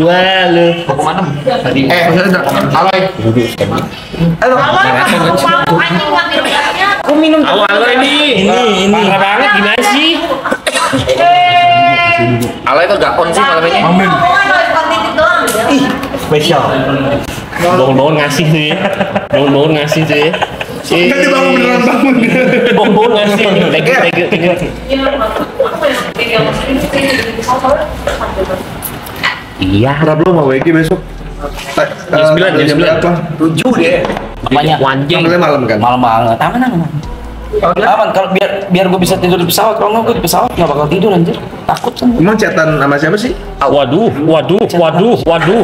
Wah lu. Mau kemana? Tadi. Alay. Aku minum. Awal ini. Parah banget gimana sih? Alay itu gak on sih malamnya. Spesial. Bangun-bangun ngasih tuh ya. Bangun-bangun ngasih tuh ya. Kan dibangun beneran bangun. Bangun ngasih. Thank you. Iya. Harap lo mau WG besok. Jam 9. Berapa? 7 deh. Banyak wanjing. Tampilnya malam kan? Malam banget. Aman. Aman kalau biar gue bisa tidur di pesawat. Kalau nggak gue di pesawat nggak bakal tidur anjir. Takut kan. Emang chatan sama siapa sih? Waduh,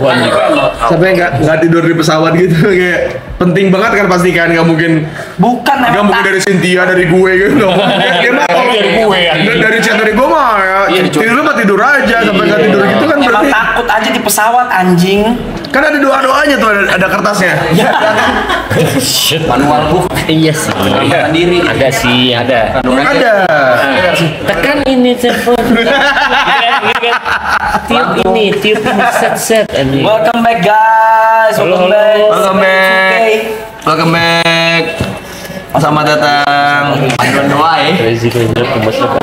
anjing. Sampai nggak tidur di pesawat gitu kayak penting banget kan pasti kan nggak mungkin Bukan dari Cynthia dari gue gitu loh. Dia mah kalau Dari gue ya. dari chat dari gue mah ya tidur mah tidur aja sampai nggak tidur gitu kan Emang berarti takut aja di pesawat anjing. kan ada doanya tuh ada kertasnya. Shit. Manual book. Iya sih. Sendiri. Ada sih, ada. Ada. Tekan ini telepon. Tiup ini set anjing. Welcome back guys. Halo. Welcome back. Selamat datang. Panduan doa ya. Crazy gemes lah.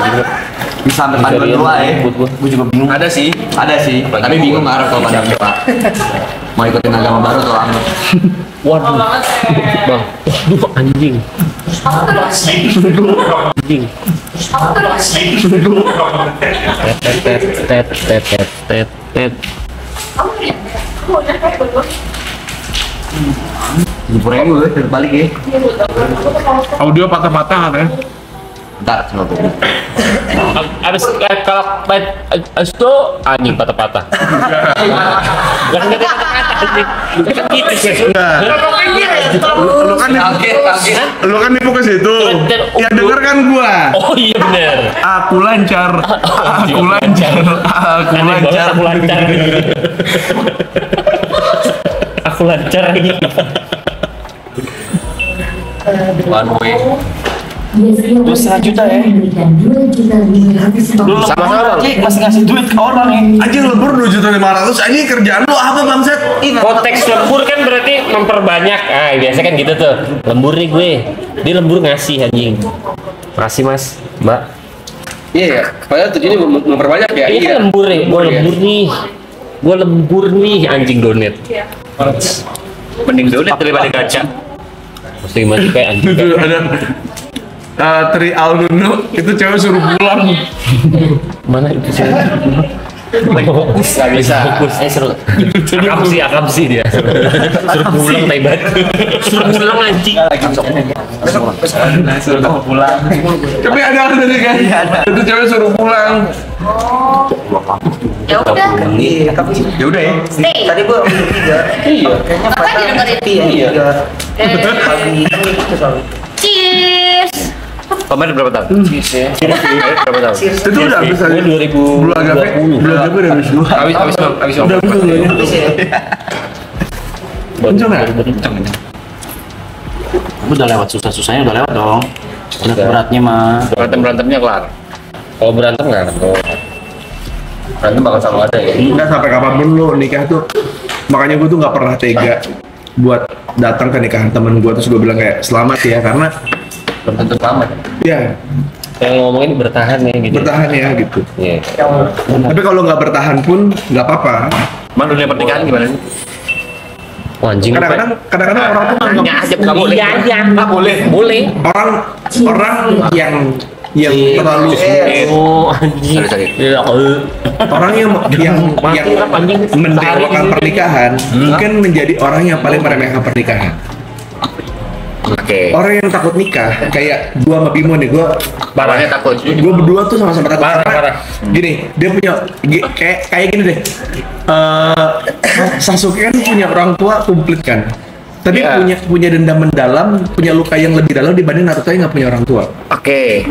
Bisa sampai panduan doa ya. Gue juga bingung. Ada sih. Tapi bingung ngarep kalau panduan doa. Mau ikutin agama baru atau anggap? Waduh. Bang. Duh anjing. Anjing. Tet. Jempurnya gue balik ya. Audio patah-patah katanya. Bentar, coba gue. Abis kalau itu anjing patah-patah. Gak ada kata-kata anjing. Bukan gitu sih. Lu kan lu kan nipu ke situ. Ya denger kan gua. Oh iya bener. Aku lancar. Aku lancar. Aku Aneh banget lancar. aku lancar. Aku lancar lagi. One way. Lu 1 juta ya. Lu Sama-sama. lagi masih ngasih duit ke orang ya. Anjing lembur 2.500.000. Ini kerjaan lu apa bangset? Konteks lembur kan berarti memperbanyak. Ah, biasa kan gitu tuh. Lembur nih gue. Dia lembur ngasih anjing. Makasih Mas, Mbak. Iya ya. Padahal tujuannya memperbanyak ya. Ini kan lembur nih. Gue lembur nih anjing donet. Mending dolet daripada gacha. Mesti masih kayak anjing. Itu ada Tri Alnuno itu cewek suruh pulang. Mana itu sih? Fokus nggak bisa. Seru. Akam sih dia. Suruh pulang taibat. Suruh pulang anjing. Suruh kamu pulang. Tapi ada dari kan? Itu cewek suruh pulang. Ya udah. Ya udah ya. Stay. Tadi gua tiga. Iya. Apa didengerin? Iya. Cheers. Kemarin berapa tahun? Berapa tahun? Itu udah habis aja. Gue 2020. Blue Agave udah habis dua. Habis. Udah habis dua. Kenceng nggak? Kenceng. Aku udah lewat susah-susahnya udah lewat dong. Berat-beratnya mah. Berantemnya kelar. Kalau berantem nggak? Berantem bakal selalu ada ya. Enggak sampai kapanpun lu nikah tuh. Makanya gue tuh nggak pernah tega buat datang ke nikahan temen gue terus gue bilang kayak selamat ya karena Belum tentu selamat. ya Yang ngomongin bertahan ya gitu. bertahan ya gitu. Iya. Tapi kalau nggak bertahan pun nggak apa-apa. Emang dunia pernikahan gimana sih? Wah, anjing. Kadang-kadang orang tuh Tanya nganggap aja kamu boleh. Iya aja. Nggak boleh. Boleh. orang yang terlalu Oh, anjing. Sorry. Iya, orang yang Mati lah, anjing. mendewakan pernikahan mungkin menjadi orang yang paling meremehkan pernikahan. Oke. Orang yang takut nikah kayak gua sama Bimo nih, Parahnya takut. gua berdua tuh sama-sama takut. Parah, Karena parah. Gini, dia punya kayak gini deh. Sasuke kan punya orang tua komplit kan. Tapi Iya. punya dendam mendalam, punya luka yang lebih dalam dibanding Naruto yang nggak punya orang tua. Oke.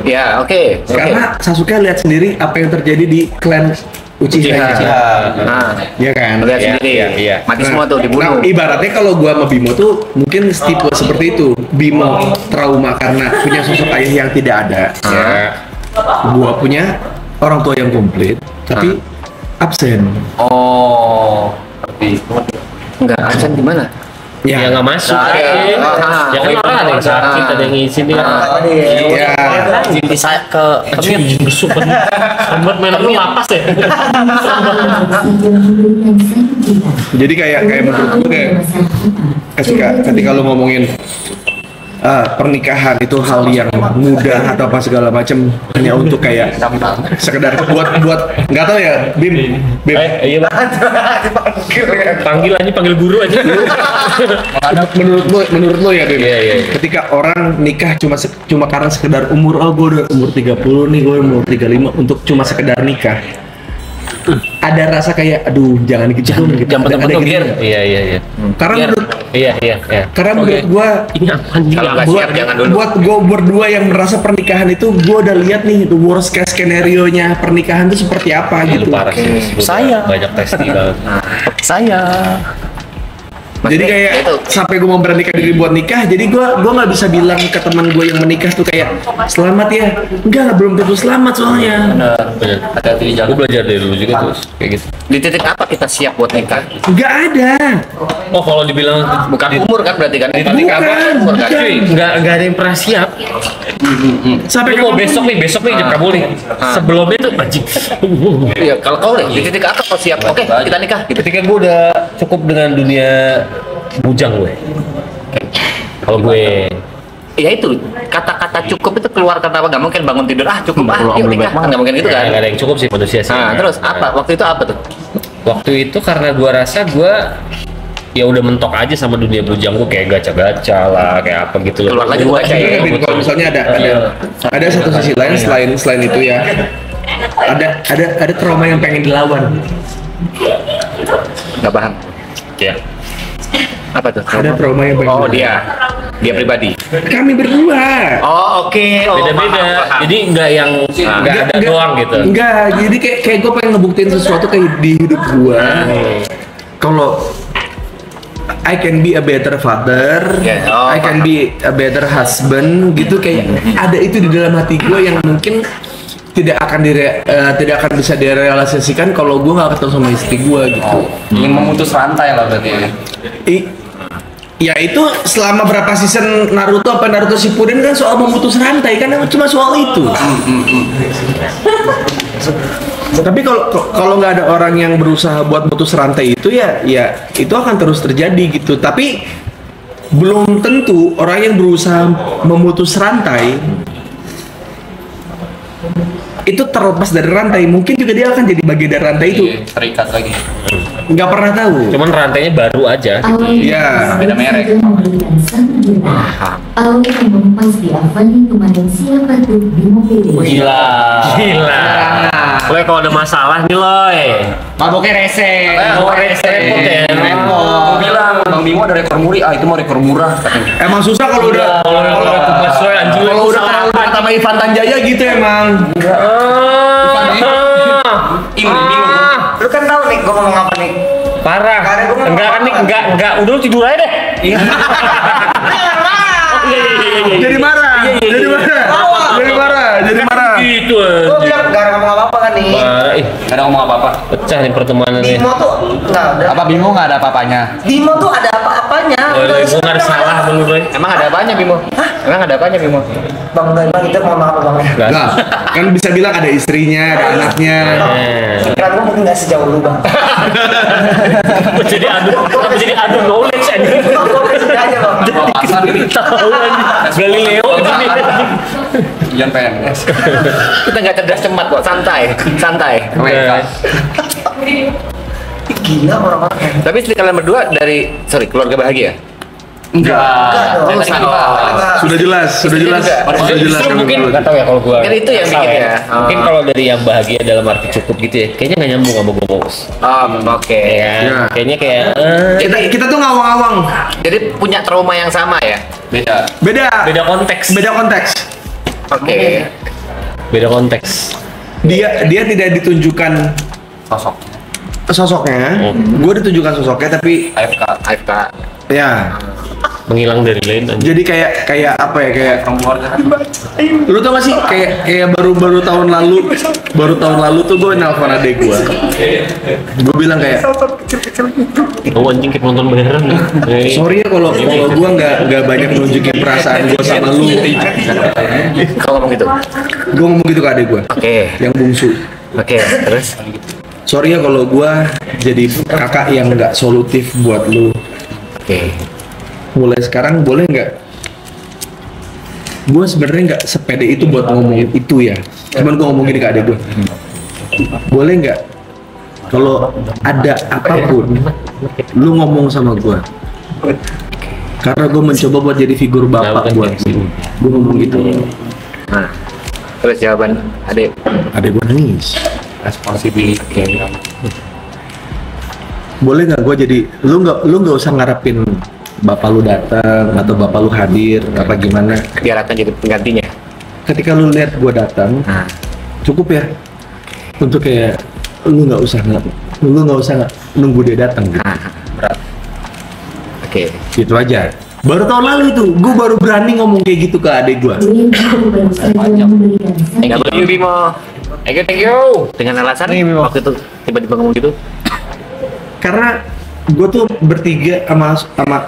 Ya, oke. Karena Sasuke lihat sendiri apa yang terjadi di klan Uchiha. Nah, Ya kan? lihat sendiri. iya. Mati semua tuh Nah, dibunuh. ibaratnya kalau gua sama Bimo tuh mungkin tipe seperti itu. Bimo trauma karena punya sosok ayah yang tidak ada. Ya. Gua punya orang tua yang komplit, tapi absen. Oh, ngerti. Enggak, absen di mana? Ya nggak masuk. Nah, Ya kan orang ada yang sakit, ada yang ngisi nih. Iya. Di saya ke Anjing besuk kan. Sempet main lu lapas ya. Jadi kayak menurut gue kayak ketika lu ngomongin pernikahan itu hal yang mudah atau apa segala macam hanya untuk kayak sekedar buat nggak tahu ya Bim Iya bang. Panggil aja, panggil guru aja. menurut lo ya Bim, Iya. ketika orang nikah cuma karena sekedar umur, oh gue udah umur 30 nih, gue umur 35 untuk cuma sekedar nikah, ada rasa kayak aduh jangan gitu dong gitu. jam Ada betul gitu. biar. Iya. Karena menurut Iya. menurut gue Ini apaan nih? Kalau nggak siap jangan dulu. buat gue berdua yang merasa pernikahan itu gue udah lihat nih the worst case skenario nya pernikahan itu seperti apa Lu gitu. parah sih. Saya. Banyak testing banget. Saya. Jadi kayak sampai gue mau bernikah diri buat nikah, jadi gue nggak bisa bilang ke teman gue yang menikah tuh kayak selamat ya, enggak belum tentu selamat soalnya. Bener. Hati-hati di Gue jalan. belajar dari dulu juga terus kayak gitu. Di titik apa kita siap buat nikah? Nggak ada. Oh kalau dibilang Bukan umur kan berarti kan? di Titik titik apa? Bukan, Umur kan? bukan. Cuy, nggak ada yang pernah siap. Sampai Lu mau kapanpun- besok nih kabul nih. Sebelumnya tuh anjing. Iya, kalau kau nih di titik apa kau siap? Oke, kita nikah. Gitu. Ketika gue udah cukup dengan dunia bujang gue. Kalau gue Ya itu kata-kata cukup itu keluar karena apa? Nggak mungkin bangun tidur cukup yuk nikah kan nggak mungkin gitu kan? nggak ada yang cukup sih manusia sih. Nah terus apa? Waktu itu apa tuh? Waktu itu karena gue rasa gue ya udah mentok aja sama dunia bujang gue kayak gacha-gacha lah kayak apa gitu loh. Keluar lagi Gua gacha kayak- ya? Tapi kalau misalnya ada satu sisi lain selain itu ya, ada trauma yang pengen dilawan. Nggak paham. Ya. Apa tuh? Ada trauma yang pengen Oh dilawan. dia pribadi. Kami berdua. Oh oke. Beda-beda. Jadi nggak yang nggak ada doang gitu. Enggak, jadi kayak gue pengen ngebuktiin sesuatu kayak di hidup gue. Kalau I can be a better father, Yeah, oh, I can be a better husband, gitu kayak ada itu di dalam hati gue yang mungkin tidak akan bisa direalisasikan kalau gue nggak ketemu sama istri gue gitu. Ingin memutus rantai lah berarti ya. Ya itu selama berapa season Naruto Shippuden kan soal memutus rantai kan cuma soal itu. Tapi kalau nggak ada orang yang berusaha buat putus rantai itu ya itu akan terus terjadi gitu. Tapi belum tentu orang yang berusaha memutus rantai itu terlepas dari rantai, mungkin juga dia akan jadi bagian dari rantai itu. Terikat lagi. Nggak pernah tahu. Cuman rantainya baru aja. Ya. Beda merek. Gila. Gila. Loy kalau ada masalah nih Loy. Maboknya rese. Repot ya. Gue bilang Bang Bimo ada rekor muri. Itu mau rekor murah. Emang susah kalau udah Pas Loy anjing kalau udah kenal sama Ivan Tanjaya gitu emang. Ini bingung. Lu kan tahu nih gua ngomong apa nih. Parah. Enggak kan nih, enggak. Udah lu tidur aja deh. Iya. Jadi marah. Jadi marah. Gitu Gua anjing. bilang gak ada ngomong apa-apa kan nih. Parah. Gak ada ngomong apa-apa. Pecah nih pertemanan nih. Bimo tuh nggak ada. Apa Bimo nggak ada apa-apanya? Bimo tuh ada apa-apanya. Loy, gue nggak ada salah dulu Loy. Emang ada apanya Bimo? Emang ada apanya Bimo? Bang Bang itu mau apa bang? Nggak. Nah, kan bisa bilang ada istrinya, ada anaknya. Pikiran gua mungkin nggak sejauh lu bang. Jadi adu knowledge anjing. Gua kesini aja bang. Asal ini. Tahu anjing. Galileo gini. Jangan PNS. Kita nggak cerdas cemat kok, santai. Gila orang-orang. Tapi istri kalian berdua dari keluarga bahagia? Enggak. Enggak dong. Sudah jelas Justru kan mungkin menurut. nggak tahu ya kalau gua. Kan itu yang salah bikin ya. Mungkin kalau dari yang bahagia dalam arti cukup gitu ya. Kayaknya nggak nyambung sama gua bos. Oke. Ya, Ya. kayaknya kayak Kita tuh ngawang-ngawang. Jadi punya trauma yang sama ya? Beda. beda konteks. Beda konteks. Oke. Beda konteks. Dia tidak ditunjukkan Sosok. sosoknya. Gue ditunjukkan sosoknya tapi AFK. ya Menghilang dari lain anjing. Jadi kayak apa ya, kayak lu tau gak sih kayak baru tahun lalu tuh gue nelpon adek gue bilang kayak Oh anjing kayak nonton beneran nih. sorry ya kalau gue nggak banyak nunjukin perasaan gue sama lu. Kalau ngomong gitu. Gue ngomong gitu ke adek gue Oke. yang bungsu. Oke, terus Sorry ya kalau gue jadi kakak yang nggak solutif buat lu. oke. Mulai sekarang boleh nggak? Gue sebenarnya nggak sepede itu buat ngomongin itu ya. Cuman gue ngomongin ke adek gue. Boleh nggak? Kalau ada apapun, lu ngomong sama gue. Karena gue mencoba buat jadi figur bapak buat lu. Gue ngomong gitu. Nah, terus jawaban adek. Adek gue nangis. Responsibility. Boleh nggak gue jadi lu nggak usah ngarepin bapak lu datang atau bapak lu hadir apa gimana. Biar akan jadi penggantinya. Ketika lu lihat gue datang, Nah, cukup ya untuk kayak lu nggak usah nunggu dia datang gitu. oke. Gitu aja. Baru tahun lalu itu gue baru berani ngomong kayak gitu ke adik gue. Thank you Bimo. Thank you. Dengan alasan waktu itu tiba-tiba ngomong gitu. Karena gue tuh bertiga sama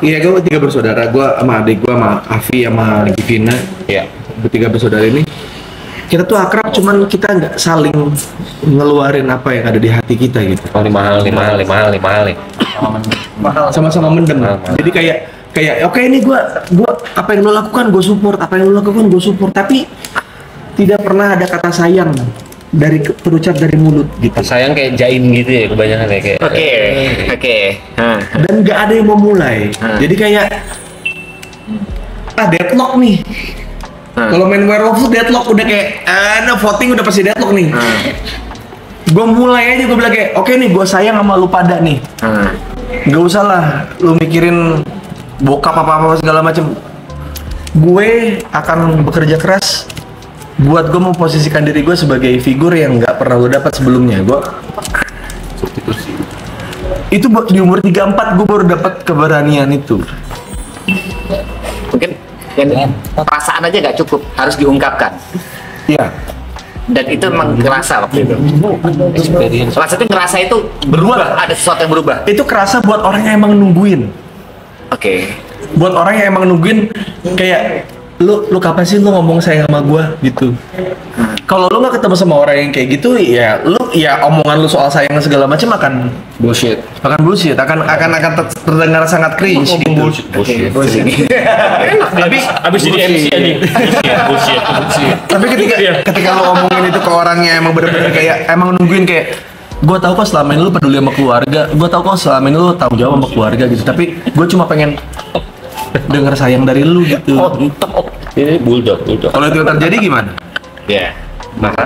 ya gue tiga bersaudara, gue sama adik gue sama Afi sama Givina. Iya. Bertiga bersaudara ini kita tuh akrab, cuman kita nggak saling ngeluarin apa yang ada di hati kita gitu. Oh, mahal nih. Sama-sama mendem. Jadi kayak oke ini gue apa yang lo lakukan gue support, tapi tidak pernah ada kata sayang terucap dari mulut gitu. Sayang kayak jaim gitu ya kebanyakan ya kayak. Oke. Dan nggak ada yang mau mulai. Jadi kayak deadlock nih. Kalau main werewolf tuh deadlock udah kayak voting udah pasti deadlock nih. Gue mulai aja, gue bilang kayak oke nih gue sayang sama lu pada nih. Gak usah lah lu mikirin bokap apa segala macem. Gue akan bekerja keras buat gue memposisikan diri gue sebagai figur yang nggak pernah lo dapat sebelumnya. Gue itu di umur 34 gue baru dapat keberanian itu. Mungkin perasaan aja nggak cukup, harus diungkapkan. Iya. Dan itu emang kerasa waktu itu. Maksudnya ngerasa itu berubah, ada sesuatu yang berubah. Itu kerasa buat orang yang emang nungguin. Oke. Buat orang yang emang nungguin kayak lu kapan sih lu ngomong sayang sama gua gitu. Kalau lu nggak ketemu sama orang yang kayak gitu ya omongan lu soal sayang segala macam akan bullshit, akan terdengar sangat cringe gitu. Bullshit. Tapi Abis jadi MC anjing. Bullshit. tapi ketika lu ngomongin itu ke orang yang emang bener-bener kayak emang nungguin kayak gue tahu kok selama ini lu peduli sama keluarga, gue tahu kok selama ini lu tanggung jawab sama keluarga gitu, tapi gue cuma pengen denger sayang dari lu gitu. Ini bulldog. Kalau itu terjadi gimana? Ya. Maka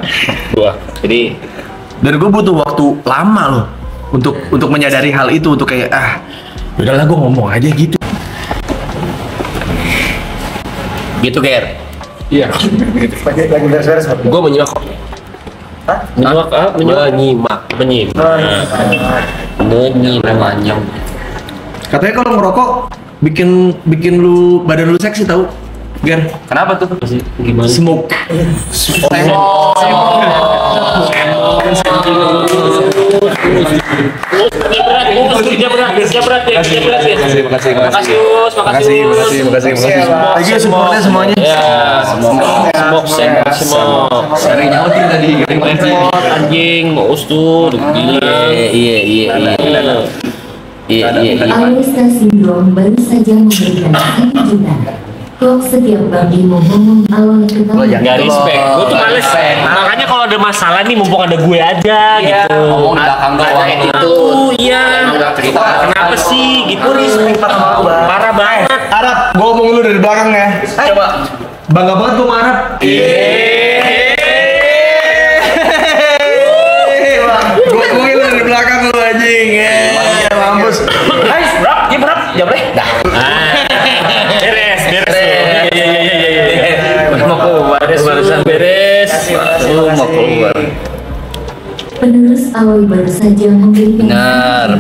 Gua. jadi Dan gue butuh waktu lama loh untuk menyadari hal itu, untuk kayak udahlah gue ngomong aja gitu. gitu Ger. Iya. Lagi beres-beres. Gua menyimak kok. Menyimak. Katanya kalau ngerokok bikin lu badan lu seksi tahu, Ger? Kenapa tuh? Gimana? Smoke. Kerja berat ya. Makasih. Lagi supportnya semuanya. Ya, smoke. Dari nyautin tadi. Anjing, mau tuh. Iya. Alusta Sindrom baru saja memberikan 1 juta. Kok setiap pagi ngomong awal ketemu? Gak respect, gue tuh males. Makanya kalau ada masalah nih mumpung ada gue aja gitu. Ngomong di belakang doang Itu iya. Kenapa sih gitu? Parah banget. Arab, gue ngomong lu dari belakang ya. Coba. Bangga banget gue sama Arab. Gue ngomongin lu dari belakang lu anjing. Mampus. Berap, jawab deh. Beres. Mau keluar, barusan beres. Mau keluar. Penerus awal baru saja memberikan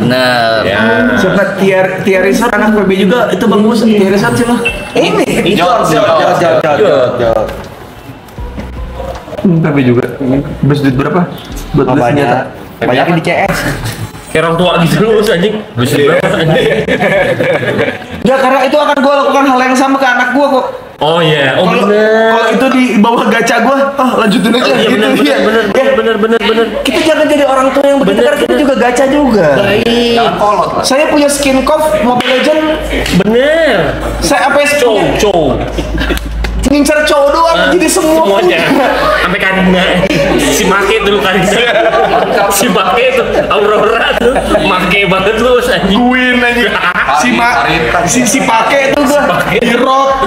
Benar. Ya. Siapa Tiarisan anak PB juga itu bagus. Tiarisan siapa? Ini. Jod. PB juga. Bes duit berapa? Buat beli senjata. Banyak di CS. Kayak orang tua gitu lu anjing. Bisa berapa anjing? Ya karena itu akan gue lakukan hal yang sama ke anak gue kok. Oh iya, Kalau itu di bawah gacha gue, lanjutin aja. Iya benar. Kita jangan jadi orang tua yang begitu karena kita juga gacha juga. Baik. Jangan kolot lah. Saya punya skin cov Mobile Legend. Bener. Saya apa Cow. ngincar cowok doang jadi Semuanya. Sampai Karina. Si Make dulu Karina. Si Make tuh Aurora tuh. Make banget lu anjing. Queen aja. Si Pake itu gua di rock